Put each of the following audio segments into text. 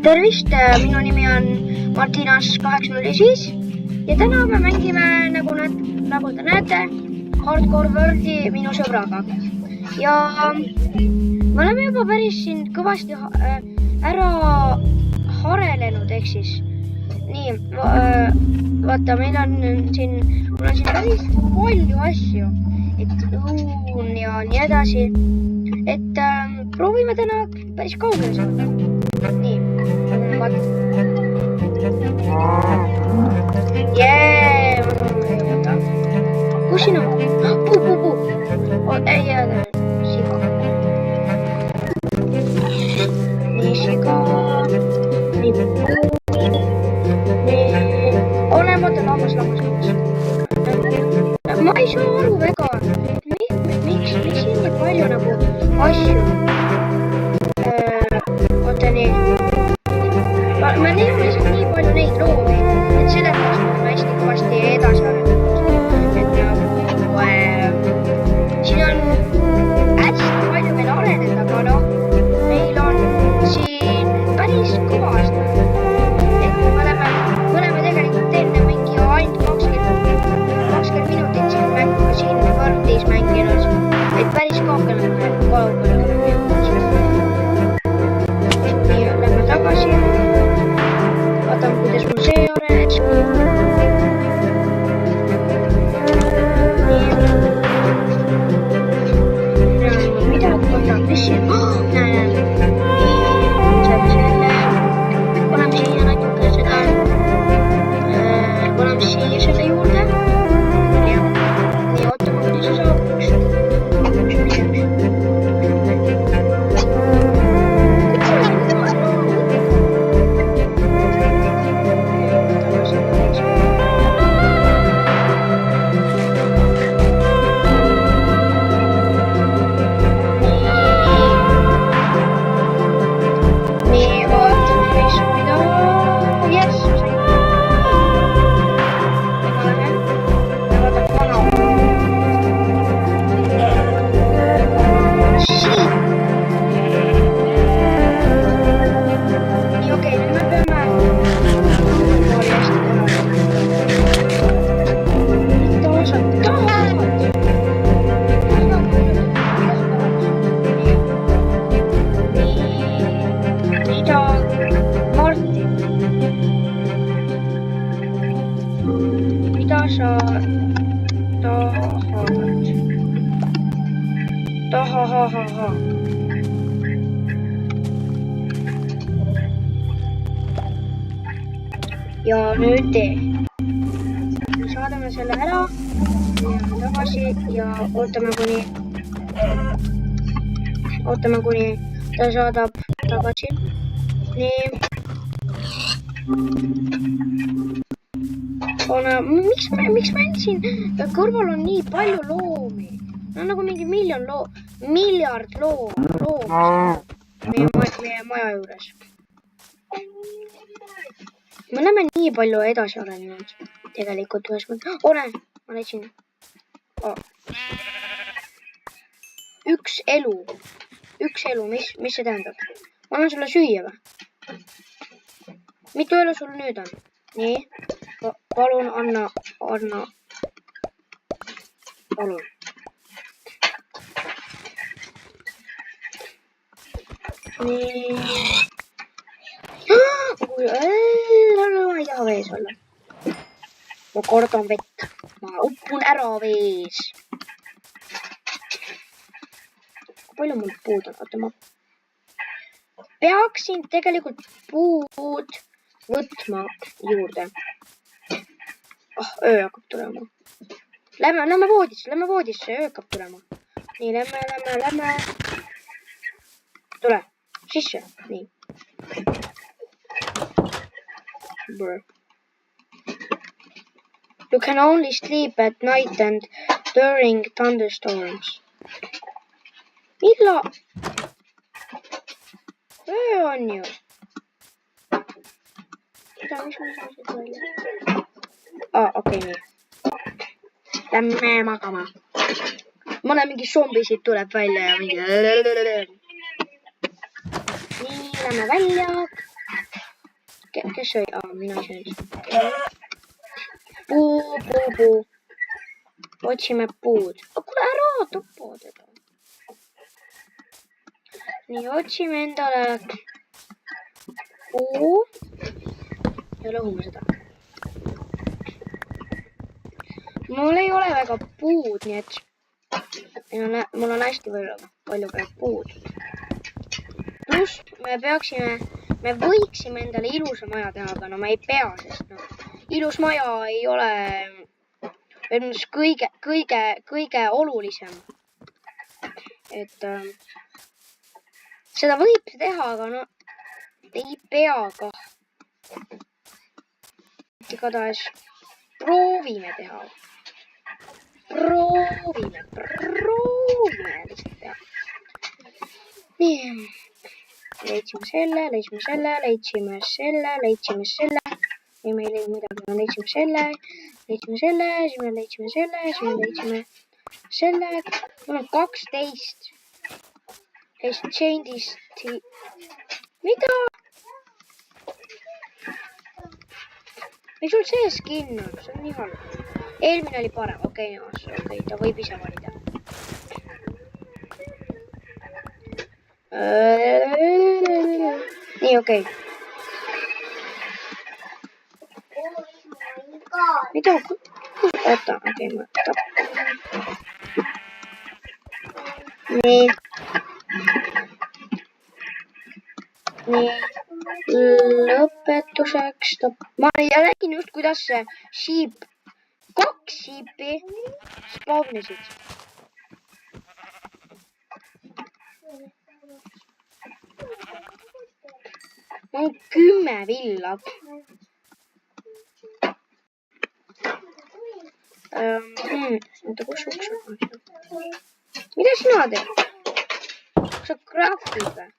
Tervist, minu nimi on Martinas805 ja täna me mängime, nagu te näete, Hardcore Worldi minu sõbraga. Ja me oleme juba päris siin kõvasti ära harelenud, ehk siis. Nii, vaata, mul on siin päris palju asju, et õun ja nii edasi. Et proovime täna päris kaugele saada. Nii, vaata. Jee, vaata. Kus siin on? Puu. Ei, siga. Nii, siga. Nii, puu. Nii, olemata lammas. Ma ei saa aru väga, miks siin nii palju nagu asju. Oota nii. Ma tean lihtsalt nii palju neid loomi, et sellepärast on hästi kõvasti edasi arendatud. Et nagu siin on hästi palju veel areneda, aga noh, meil on siin päris kõvasti. Et me oleme tegelikult enne mingi ainult 20 minutit siin võrdis mänginud, et päris kaugele. Nii, lähme tagasi. Vaatame, kuidas mul see areneks. Midagi võtab, mis siin? Näe. Saame selle. Paneme siia natuke seda. Paneme siia selle juurde. Nii, ootame, kuni see saabuks. Ja nüüd saadame selle ära ja tagasi ja ootame kuni ta saadab tagasi. Nii. Miks meil siin kõrval on nii palju loomi? No nagu mingi miljard loomist meie maja juures. Me oleme nii palju edasi arenenud tegelikult ühes mõttes. Ole, ma leidsin. Üks elu, mis see tähendab? Ma annan sulle süüa või? Mitu elu sul nüüd on? Nii, palun anna. Palun. Nii. Ma ei taha vees olla. Ma kordan vett. Ma uppun ära vees. Kui palju mul puud on? Oota, ma peaksin tegelikult puud võtma juurde. Öö hakkab tulema. Lähme voodisse, öö hakkab tulema. Nii, lähme. Tule, sisse. Nii. You can only sleep at night and during thunderstorms. Milla? Öö on ju. Mis ma saasin välja? Okei, nii. Lähme magama. Mõne mingi zombisid tuleb välja ja mingi... Nii, lähme välja. Kes söi? Mina ei söönud. Puu. Otsime puud. Kuule, ära tapa teda. Nii, otsime endale puu. Ja lõhume seda. Mul ei ole väga puud, nii et mul on hästi palju puud. Pluss me võiksime endale ilusa maja teha, aga no me ei pea, sest ilus maja ei ole kõige olulisem. Et seda võib teha, aga no ei pea ka. Igatahes proovime teha. Proovime lihtsalt teha. Nii. Leidsime selle. Ei, me ei leidnud midagi. Me leidsime selle. Siis me leidsime selle. Mul on 12. Exchange'is. Mida? Miks sul see skin on? See on nii halb. Eelmine oli parem. Okei, ta võib ise valida. Nii, okei. Mida? Oota, okei, ma tapan. Nii. Lõpetuseks. Ma nägin just, kuidas see 2 siipi spawnisid. On 10 villa. Oota, kus uks on? Mida sina teed? Kas sa craftid või?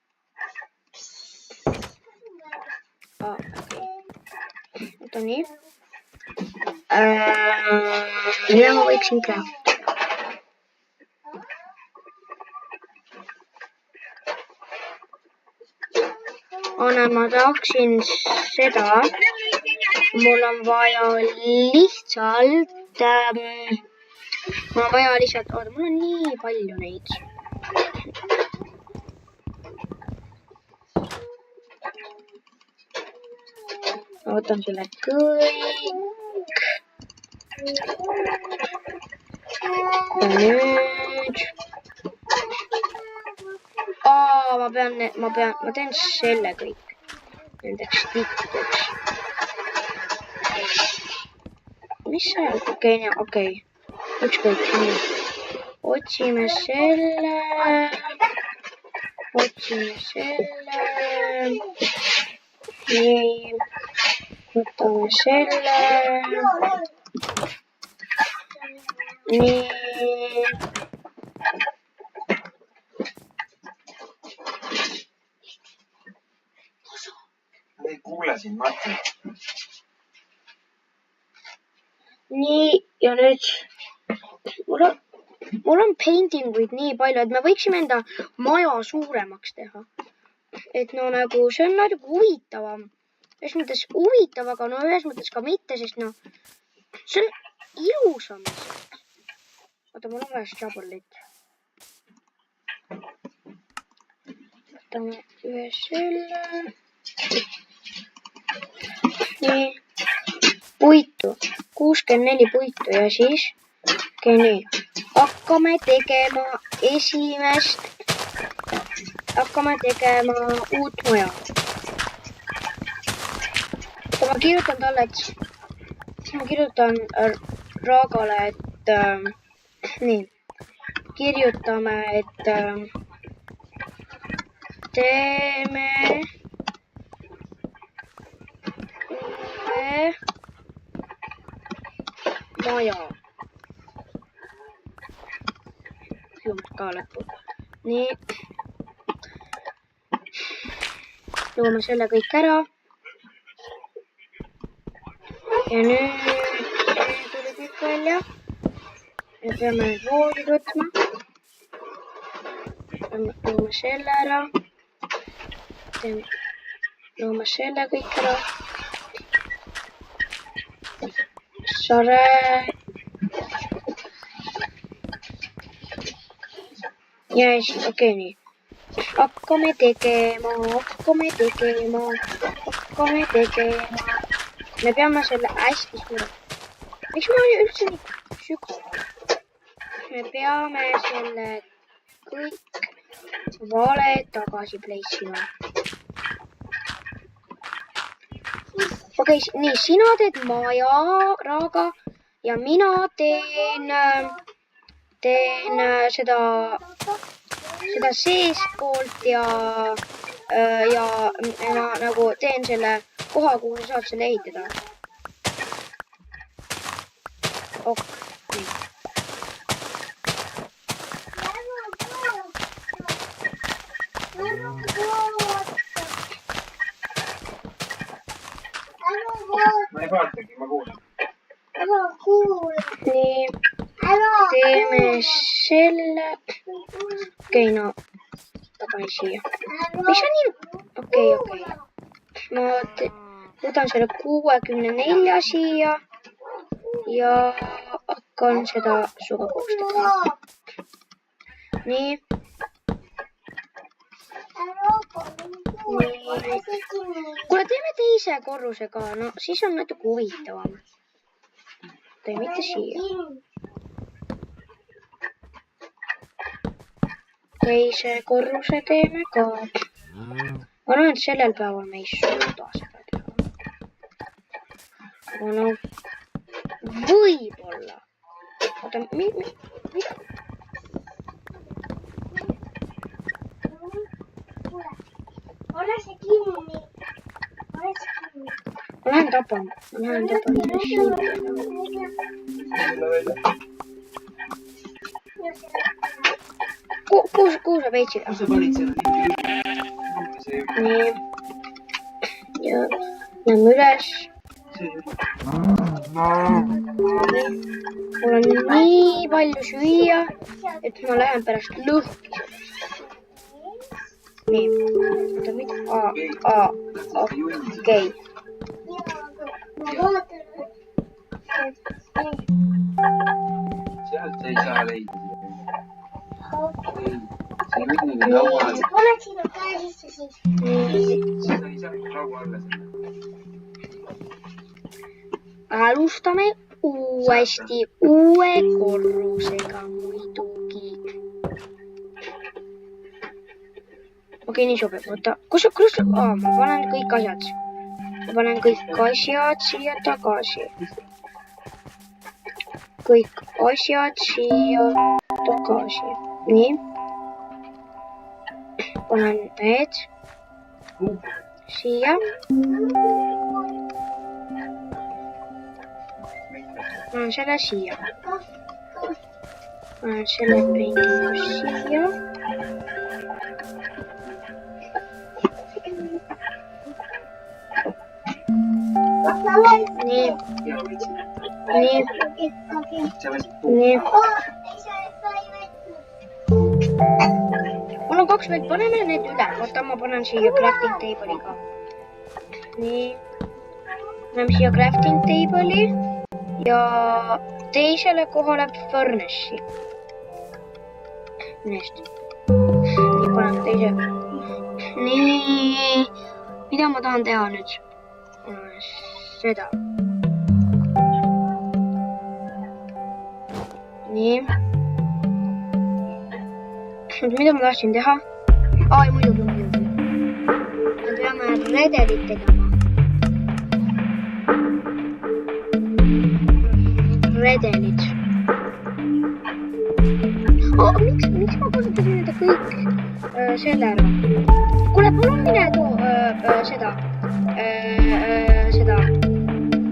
Oota nii. Mida ma võiksin craftida? Ma tahaksin seda. Mul on vaja lihtsalt. Oota, mul on nii palju neid. Võtan selle kõik. Ja nüüd. Ma teen selle kõik. Nendeks stikkideks. Mis see on? Okei. Ükskõik. Otsime selle. Nii. Võtame selle. Nii. Ei kuule siin, Martin. Nii, ja nüüd mul on paintinguid nii palju, et me võiksime enda maja suuremaks teha. Et no nagu, see on natuke huvitavam. Ühes mõttes huvitav, aga no ühes mõttes ka mitte, sest no, see on ilusam. Oota, mul on vaja šaborlit. Võtame ühe selle. Nii. Puitu. 64 puitu ja siis. Nii. Hakkame tegema uut maja. Ma kirjutan talle, ma kirjutan Raagale, et nii. Kirjutame, et teeme maja. Jumad ka lõppu. Nii. Loome selle kõik ära. Ja nüüd tuli kõik välja. Ja peame need voodid võtma. Loome selle ära. Teeme loome selle kõik ära. Sare. Ja siis, okei, nii. Hakkame tegema. Me peame selle hästi suure. Miks ma olin üldse nii sügaval? Me peame selle kõik vale tagasi pleissima. Okei, nii, sina teed majaraga ja mina teen seda seestpoolt ja ma nagu teen selle koha, kuhu sa saad selle ehitada. Okei. Ma ei vaatagi, ma kuulen. Nii, teeme selle. Okei, no, ta pani siia. Mis on nii? Okei. Ma võtan selle 64 siia ja hakkan seda suga koostada. Nii. Kuule, teeme teise korruse ka, no siis on natuke huvitavam. Okei, mitte siia. Teise korruse teeme ka. Ma arvan, et sellel päeval me ei suuda seda teha. Aga no, võib-olla. Oota, mida? Ole see kinni. Ma lähen tapan. Kuhu sa veitsid? Kus sa panid selle Nii. Ja lähme üles. Mul on nii palju süüa, et ma lähen pärast lõhki. Nii. Oota, mida? Okei. Sealt sa ei saa leida. See on midagi laua all. Paned sinu käe sisse siis. Seda ei saa laua alla selle. Alustame uuesti uue korrusega muidugi. Okei, nii sobib. Oota, kus ma panen kõik asjad. Ma panen kõik asjad siia tagasi. Kõik asjad siia tagasi. Nii. Panen need siia. Panen selle siia. Panen selle siia. Nii. Mul on 2 veel, paneme need üle. Oota, ma panen siia crafting table'i ka. Nii. Paneme siia crafting table'i ja teisele kohale furnace'i. Nii, panen teise. Nii. Mida ma tahan teha nüüd? Seda. Nii. Mida ma tahtsin teha? Ai, muidugi. Me peame redelit tegema. Redelid. Miks ma kasutasin nende kõik selle ära? Kuule, palun mine too seda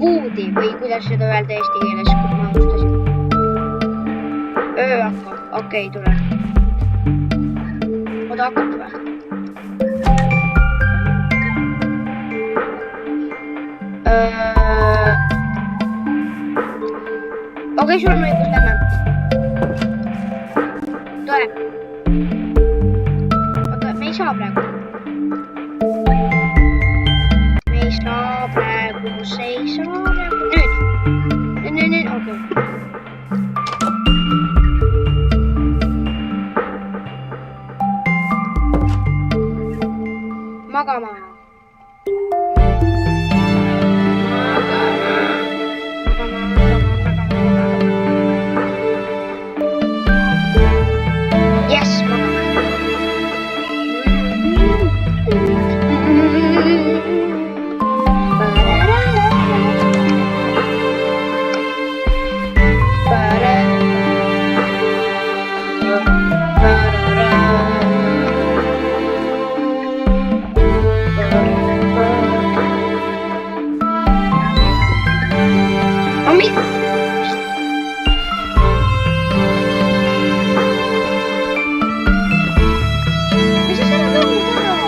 woodi või kuidas seda öelda eesti keeles, kui ma unustasin. Öö hakkab. Okei, tule. Oda hakkab või? Okei, sul on õigus, lähme. Tule. Oota, me ei saa praegu. magama. Yes, magama. Mami. Mis sa sana doon, Taro?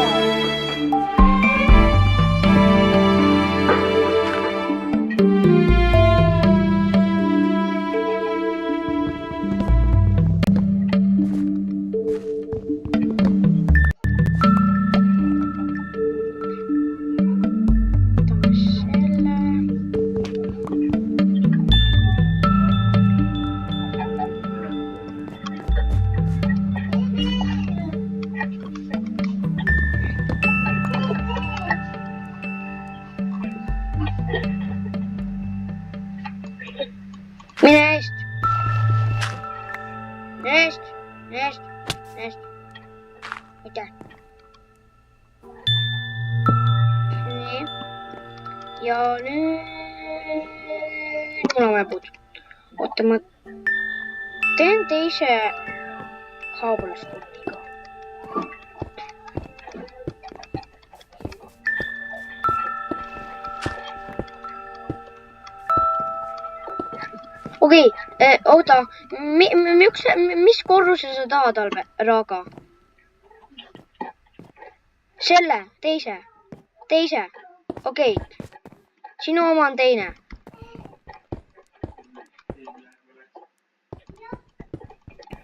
Nest. Nest. Nest. Nest. Aitäh. Nii. Ja nüüd mul on vaja puud. Oota, ma teen teise haabulaspuudiga. Okei, oota, mis korruse sa tahad, Raaga? Selle, teise, okei. Sinu oma on teine.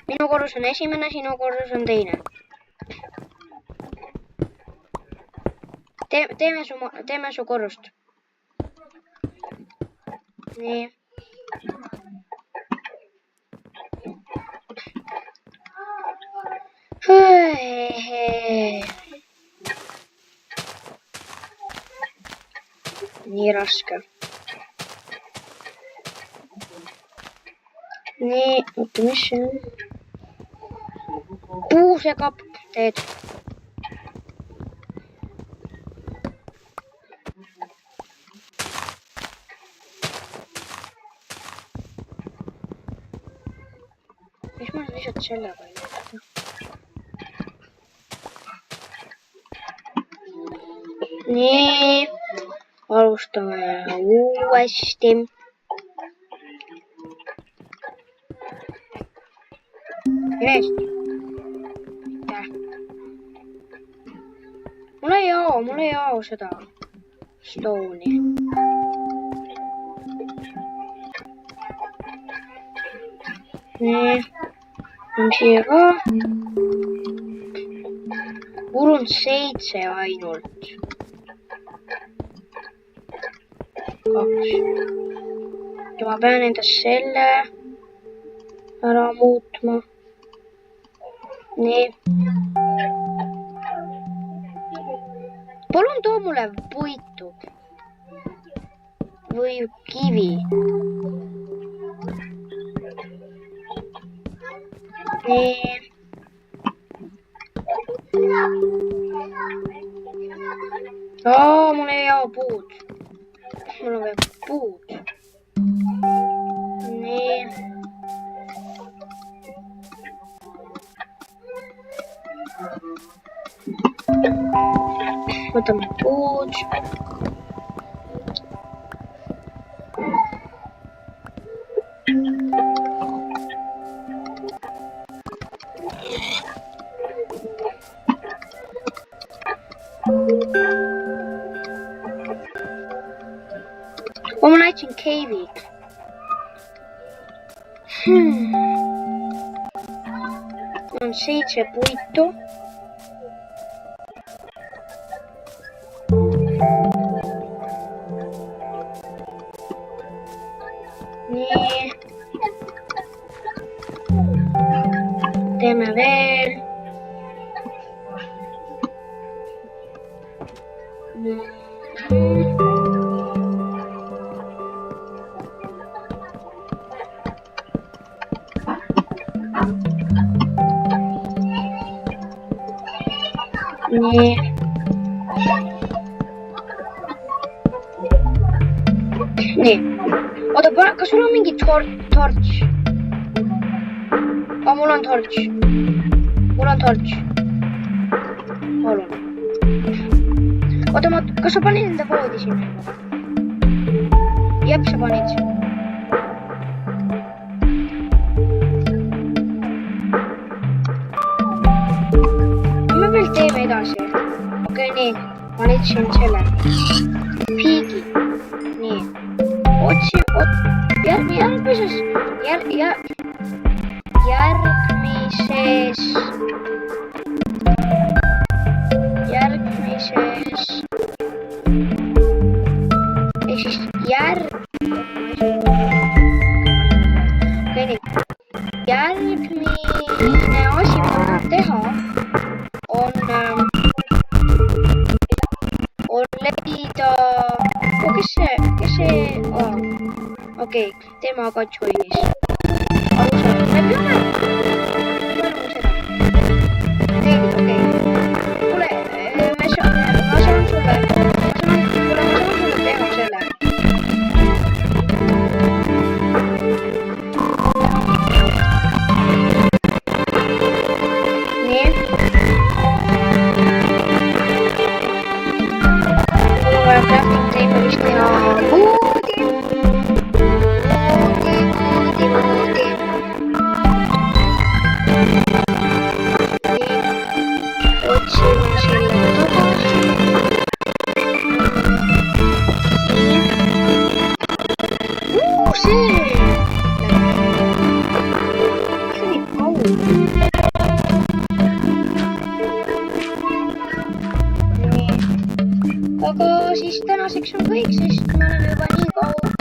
Minu korrus on esimene, sinu korrus on teine. Teeme su korrust. Nii. Nii raske. Nii, oota, mis see on? Puusekapp teed. Mis ma lihtsalt sellega ei näita? Nii, alustame uuesti. Nest. Aitäh. Mul ei jao seda stone'i. Nii, on siia ka. Mul on 7 ainult. 2. Ja ma pean enda selle ära muutma. Nii. Palun too mulle puitu. Või kivi. Nii. Mul ei jao puud. Mul on veel puud. Nii. Võtame puud. Ma näitasin cave'i. On 7 puitu. Nii. Teeme veel. nii. Nii. Oota, kas sul on mingi torch? Mul on torch. Palun. Oota, kas sa panid enda voodi sinna? Jep, sa panid. Me veel teeme edasi. Okei, nii. Panitsin selle. Piigi. Nii. Järgmises ehk siis järgmine asi, mida tuleb teha, on leida, kes see, okei, tema ka joinis. Arusaadav, me peame seda. Okei. Kuule, ma saan sulle teha selle. Nii. Mul on vaja crafting table'ist teha voodi. Otsime selle tagasi. See nii kaua. Nii. Aga siis tänaseks on kõik, sest me oleme juba nii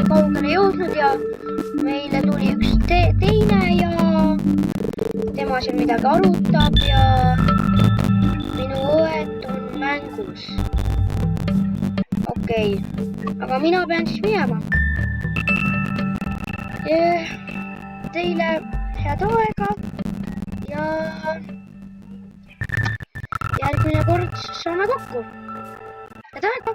kaugele jõudnud ja meile tuli üks teine ja tema siin midagi arutab ja minu õed on mängus. Okei, aga mina pean siis minema. Teile head aega ja järgmine kord saame kokku. Head aega!